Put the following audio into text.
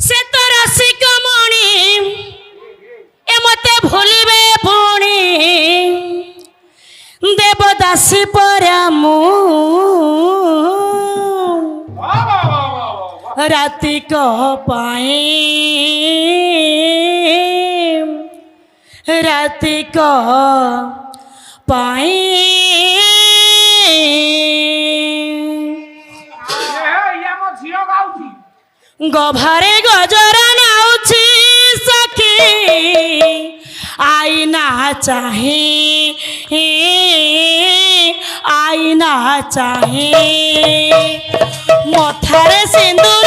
से तो रसिक मणि ए मते भूलिबे पुणी देवदासी परामु राति को पाए राति को पाए गभारे गजरा नाउची सखी आईना चाहे आईना चाहे मथारे सिंदूर